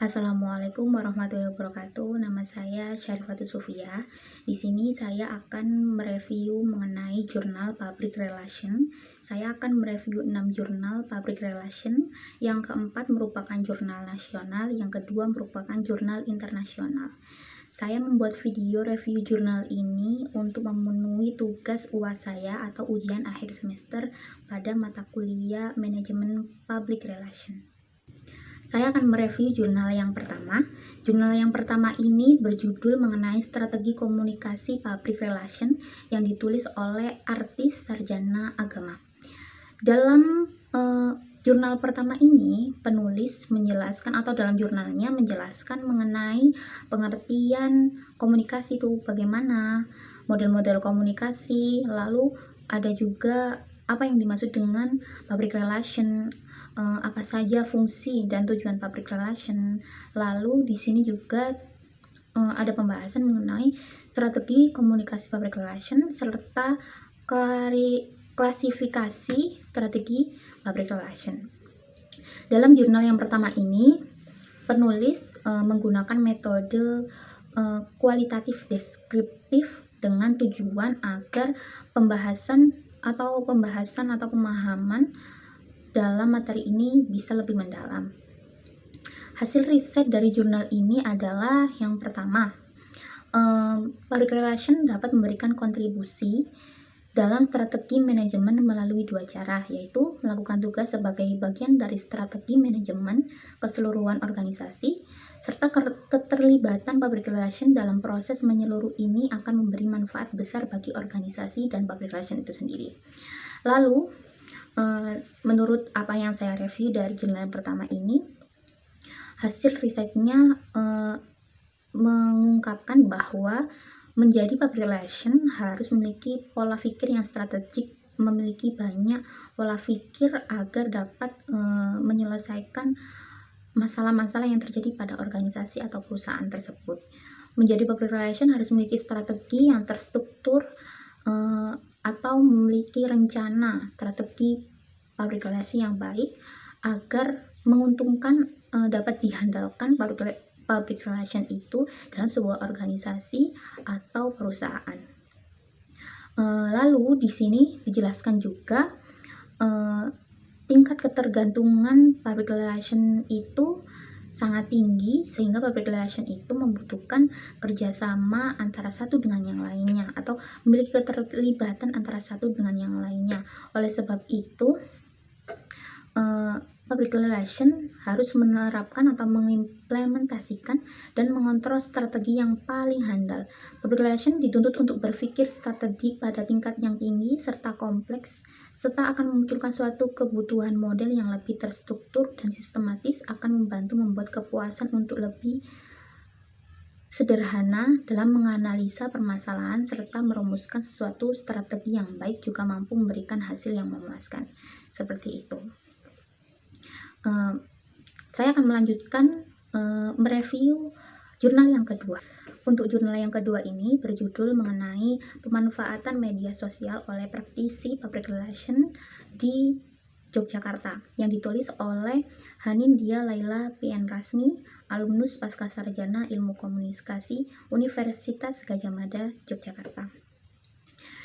Assalamualaikum warahmatullahi wabarakatuh. Nama saya Syarifatul Sufia. Di sini saya akan mereview mengenai jurnal Public Relation. Saya akan mereview 6 jurnal Public Relation. Yang keempat merupakan jurnal nasional, yang kedua merupakan jurnal internasional. Saya membuat video review jurnal ini untuk memenuhi tugas UAS saya atau ujian akhir semester pada mata kuliah Manajemen Public Relation. Saya akan mereview jurnal yang pertama. Jurnal yang pertama ini berjudul mengenai strategi komunikasi public relation yang ditulis oleh artis sarjana agama. Dalam jurnal pertama ini, penulis menjelaskan atau dalam jurnalnya menjelaskan mengenai pengertian komunikasi itu bagaimana, model-model komunikasi, lalu ada juga apa yang dimaksud dengan public relation, apa saja fungsi dan tujuan public relation. Lalu di sini juga ada pembahasan mengenai strategi komunikasi public relation serta klasifikasi strategi public relation. Dalam jurnal yang pertama ini, penulis menggunakan metode kualitatif deskriptif dengan tujuan agar pembahasan atau pemahaman dalam materi ini bisa lebih mendalam. Hasil riset dari jurnal ini adalah yang pertama, public relation dapat memberikan kontribusi dalam strategi manajemen melalui dua cara, yaitu melakukan tugas sebagai bagian dari strategi manajemen keseluruhan organisasi, serta keterlibatan public relation dalam proses menyeluruh ini akan memberi manfaat besar bagi organisasi dan public relation itu sendiri. Lalu, menurut apa yang saya review dari jurnal yang pertama ini, hasil risetnya mengungkapkan bahwa menjadi public relation harus memiliki pola pikir yang strategik, memiliki banyak pola pikir agar dapat menyelesaikan masalah-masalah yang terjadi pada organisasi atau perusahaan tersebut. Menjadi public relation harus memiliki strategi yang terstruktur atau memiliki rencana strategi public relation yang baik agar menguntungkan dapat dihandalkan public relation itu dalam sebuah organisasi atau perusahaan. Lalu di sini dijelaskan juga tingkat ketergantungan public relation itu sangat tinggi sehingga public relation itu membutuhkan kerjasama antara satu dengan yang lainnya atau memiliki keterlibatan antara satu dengan yang lainnya. Oleh sebab itu, public relation harus menerapkan atau mengimplementasikan dan mengontrol strategi yang paling handal. Public relation dituntut untuk berpikir strategi pada tingkat yang tinggi serta kompleks, serta akan memunculkan suatu kebutuhan model yang lebih terstruktur dan sistematis, akan membantu membuat kepuasan untuk lebih sederhana dalam menganalisa permasalahan serta merumuskan sesuatu strategi yang baik juga mampu memberikan hasil yang memuaskan. Seperti itu. Saya akan melanjutkan mereview jurnal yang kedua. Untuk jurnal yang kedua ini berjudul mengenai pemanfaatan media sosial oleh praktisi public relation di Yogyakarta, yang ditulis oleh Hanindya Laila PN Rasmi, alumnus Pascasarjana Ilmu Komunikasi Universitas Gadjah Mada, Yogyakarta.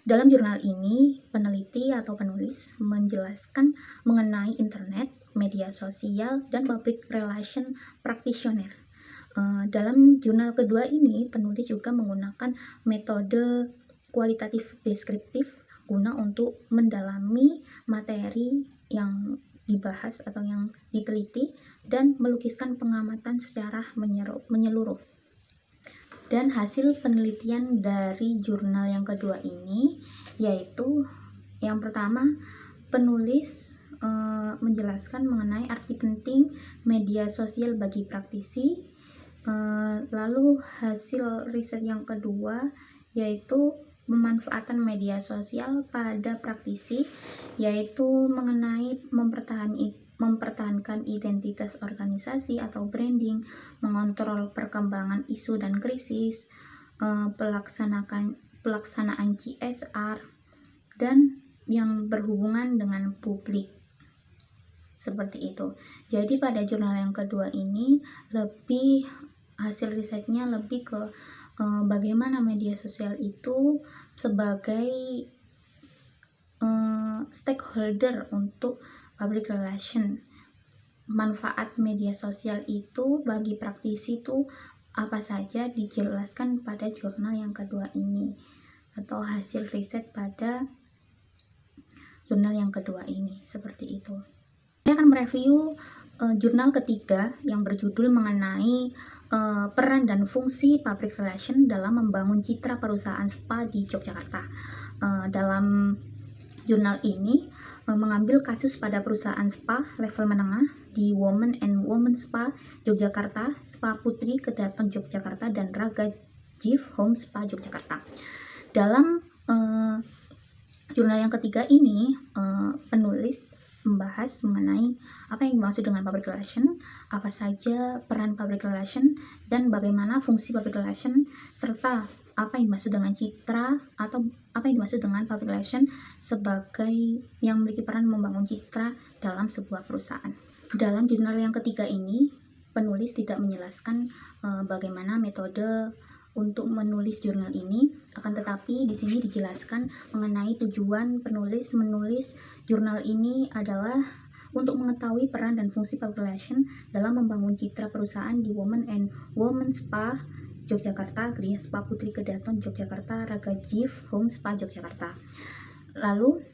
Dalam jurnal ini, peneliti atau penulis menjelaskan mengenai internet, media sosial, dan public relation practitioner. Dalam jurnal kedua ini, penulis juga menggunakan metode kualitatif deskriptif guna untuk mendalami materi yang dibahas atau yang diteliti dan melukiskan pengamatan secara menyeluruh. Dan hasil penelitian dari jurnal yang kedua ini yaitu yang pertama, penulis menjelaskan mengenai arti penting media sosial bagi praktisi. Lalu hasil riset yang kedua yaitu pemanfaatan media sosial pada praktisi, yaitu mengenai mempertahankan identitas organisasi atau branding, mengontrol perkembangan isu dan krisis, pelaksanaan CSR, dan yang berhubungan dengan publik. seperti itu. Jadi pada jurnal yang kedua ini lebih hasil risetnya lebih ke bagaimana media sosial itu sebagai stakeholder untuk public relation. Manfaat media sosial itu bagi praktisi itu apa saja dijelaskan pada jurnal yang kedua ini atau hasil riset pada jurnal yang kedua ini, seperti itu. Saya akan mereview jurnal ketiga yang berjudul mengenai peran dan fungsi public relation dalam membangun citra perusahaan spa di Yogyakarta. Dalam jurnal ini mengambil kasus pada perusahaan spa level menengah di Women and Women Spa Yogyakarta, Spa Putri Kedaton Yogyakarta, dan Raga Gift Home Spa Yogyakarta. Dalam jurnal yang ketiga ini penulis membahas mengenai apa yang dimaksud dengan public relation, apa saja peran public relation, dan bagaimana fungsi public relation, serta apa yang dimaksud dengan citra atau apa yang dimaksud dengan public relation sebagai yang memiliki peran membangun citra dalam sebuah perusahaan. Dalam jurnal yang ketiga ini, penulis tidak menjelaskan bagaimana metode untuk menulis jurnal ini, akan tetapi di sini dijelaskan mengenai tujuan penulis menulis jurnal ini adalah untuk mengetahui peran dan fungsi public relation dalam membangun citra perusahaan di Women and Women Spa Yogyakarta, Gria Spa Putri Kedaton Yogyakarta, Raga Gift Home Spa Yogyakarta. Lalu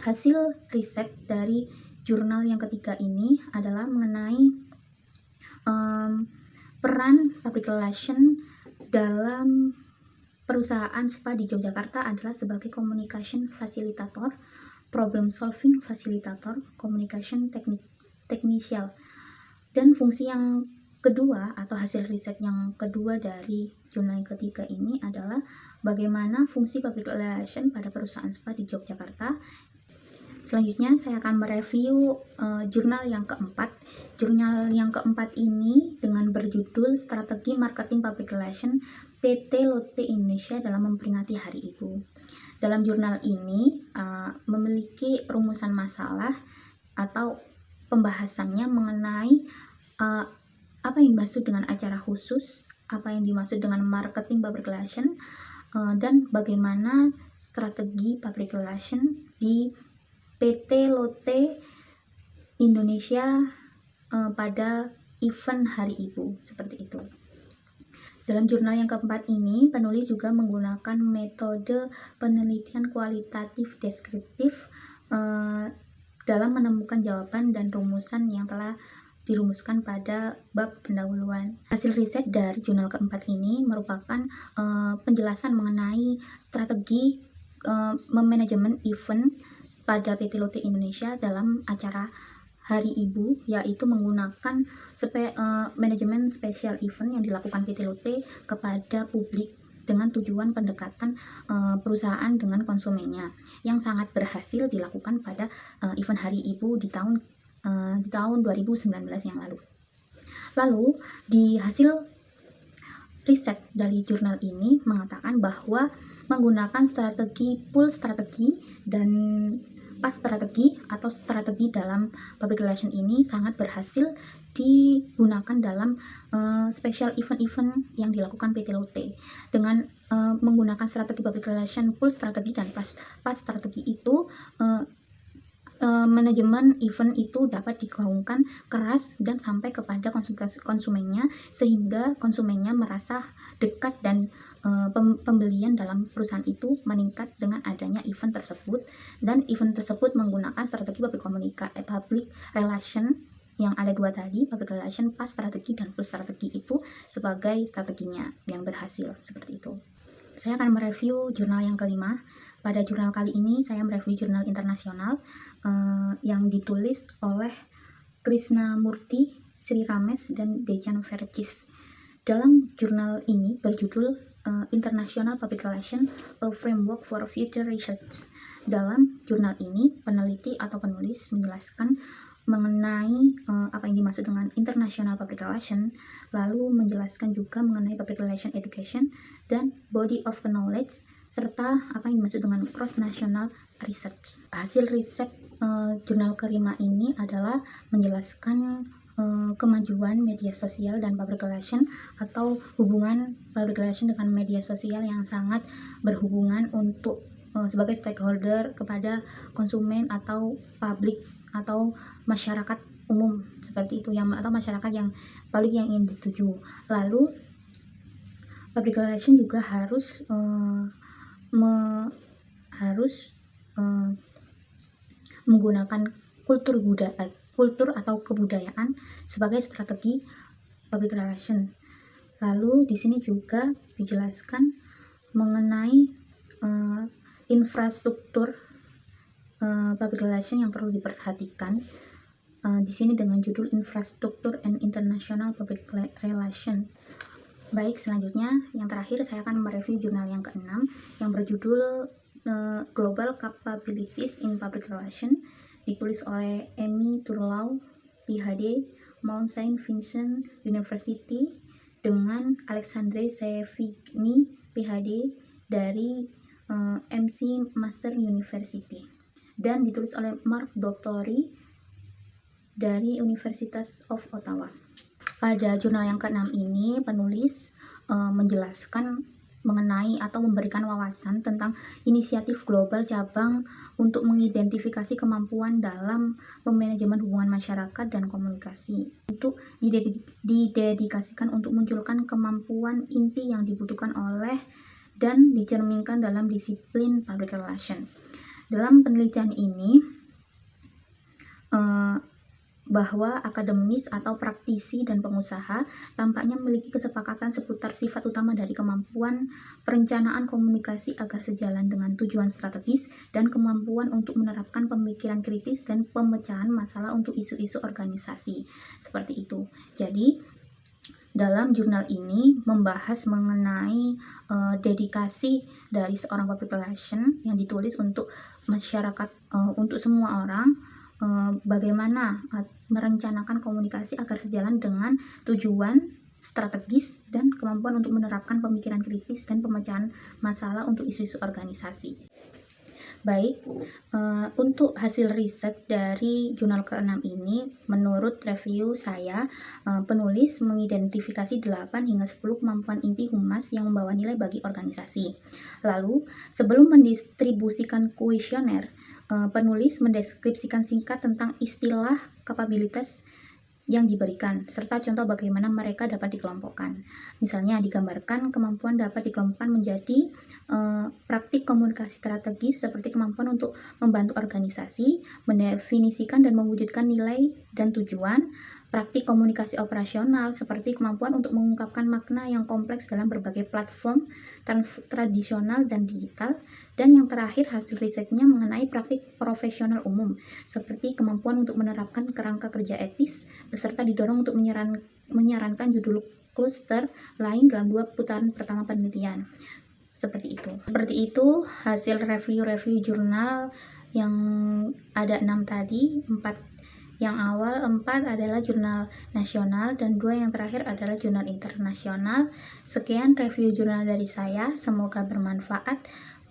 hasil riset dari jurnal yang ketiga ini adalah mengenai peran public relation dalam perusahaan spa di Yogyakarta adalah sebagai communication facilitator, problem solving facilitator, communication technician. Dan fungsi yang kedua atau hasil riset yang kedua dari jurnal yang ketiga ini adalah bagaimana fungsi public relation pada perusahaan spa di Yogyakarta. Selanjutnya saya akan mereview jurnal yang keempat. Jurnal yang keempat ini dengan berjudul Strategi Marketing Public Relation PT Lotte Indonesia dalam memperingati Hari Ibu. Dalam jurnal ini memiliki rumusan masalah atau pembahasannya mengenai apa yang dimaksud dengan acara khusus, apa yang dimaksud dengan marketing public relation, dan bagaimana strategi public relation di PT Lotte Indonesia pada event Hari Ibu, seperti itu. Dalam jurnal yang keempat ini, penulis juga menggunakan metode penelitian kualitatif deskriptif dalam menemukan jawaban dan rumusan yang telah dirumuskan pada bab pendahuluan. Hasil riset dari jurnal keempat ini merupakan penjelasan mengenai strategi manajemen event pada PT Lotte Indonesia dalam acara Hari Ibu, yaitu menggunakan manajemen special event yang dilakukan PT Lotte kepada publik dengan tujuan pendekatan perusahaan dengan konsumennya yang sangat berhasil dilakukan pada event Hari Ibu di tahun 2019 yang lalu. Lalu di hasil riset dari jurnal ini mengatakan bahwa menggunakan strategi pull strategi dan pas strategi atau strategi dalam public relation ini sangat berhasil digunakan dalam special event-event yang dilakukan PT Lotte. Dengan menggunakan strategi public relation pull strategi dan pas strategi itu manajemen event itu dapat digaungkan keras dan sampai kepada konsumennya sehingga konsumennya merasa dekat dan pembelian dalam perusahaan itu meningkat dengan adanya event tersebut, dan event tersebut menggunakan strategi public relation yang ada dua tadi, public relation pas strategi dan full strategi itu sebagai strateginya yang berhasil, seperti itu. Saya akan mereview jurnal yang kelima. Pada jurnal kali ini saya mereview jurnal internasional yang ditulis oleh Krishnamurti, Sri Ramesh, dan Dejan Verghese. Dalam jurnal ini berjudul International Public Relation, a Framework for Future Research. Dalam jurnal ini, peneliti atau penulis menjelaskan mengenai apa yang dimaksud dengan International Public Relation, lalu menjelaskan juga mengenai Public Relation Education dan Body of Knowledge, serta apa yang dimaksud dengan Cross-National Research. Hasil riset jurnal kelima ini adalah menjelaskan kemajuan media sosial dan public relation atau hubungan public relation dengan media sosial yang sangat berhubungan untuk sebagai stakeholder kepada konsumen atau publik atau masyarakat umum seperti itu yang atau masyarakat yang publik yang ingin dituju. Lalu public relation juga harus menggunakan kultur atau kebudayaan sebagai strategi public relation. Lalu di sini juga dijelaskan mengenai infrastruktur public relation yang perlu diperhatikan. Di sini dengan judul Infrastruktur and International Public Relation. Baik, selanjutnya yang terakhir saya akan mereview jurnal yang ke-6 yang berjudul Global Capabilities in Public Relation, ditulis oleh Amy Turlow, PhD, Mount Saint Vincent University, dengan Alexandre Sevigny, PhD, dari MC Master University, dan ditulis oleh Mark Dottori dari Universitas of Ottawa. Pada jurnal yang ke-6 ini, penulis menjelaskan mengenai atau memberikan wawasan tentang inisiatif global cabang untuk mengidentifikasi kemampuan dalam pemanajemen hubungan masyarakat dan komunikasi untuk didedikasikan untuk munculkan kemampuan inti yang dibutuhkan oleh dan dicerminkan dalam disiplin public relation. Dalam penelitian ini bahwa akademis atau praktisi dan pengusaha tampaknya memiliki kesepakatan seputar sifat utama dari kemampuan perencanaan komunikasi agar sejalan dengan tujuan strategis dan kemampuan untuk menerapkan pemikiran kritis dan pemecahan masalah untuk isu-isu organisasi. Seperti itu. Jadi, dalam jurnal ini membahas mengenai dedikasi dari seorang public relation yang ditulis untuk masyarakat, untuk semua orang, bagaimana merencanakan komunikasi agar sejalan dengan tujuan strategis dan kemampuan untuk menerapkan pemikiran kritis dan pemecahan masalah untuk isu-isu organisasi. Baik, untuk hasil riset dari jurnal ke-6 ini, menurut review saya, penulis mengidentifikasi 8 hingga 10 kemampuan inti humas yang membawa nilai bagi organisasi. Lalu, sebelum mendistribusikan kuesioner, penulis mendeskripsikan singkat tentang istilah kapabilitas yang diberikan, serta contoh bagaimana mereka dapat dikelompokkan. Misalnya, digambarkan kemampuan dapat dikelompokkan menjadi praktik komunikasi strategis seperti kemampuan untuk membantu organisasi, mendefinisikan dan mewujudkan nilai dan tujuan, praktik komunikasi operasional seperti kemampuan untuk mengungkapkan makna yang kompleks dalam berbagai platform tradisional dan digital, dan yang terakhir hasil risetnya mengenai praktik profesional umum seperti kemampuan untuk menerapkan kerangka kerja etis, beserta didorong untuk menyarankan judul kluster lain dalam 2 putaran pertama penelitian. Seperti itu hasil review jurnal yang ada 6 tadi. 4 adalah jurnal nasional dan 2 yang terakhir adalah jurnal internasional. Sekian review jurnal dari saya, semoga bermanfaat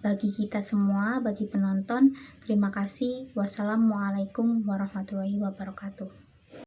bagi kita semua, bagi penonton. Terima kasih. Wassalamualaikum warahmatullahi wabarakatuh.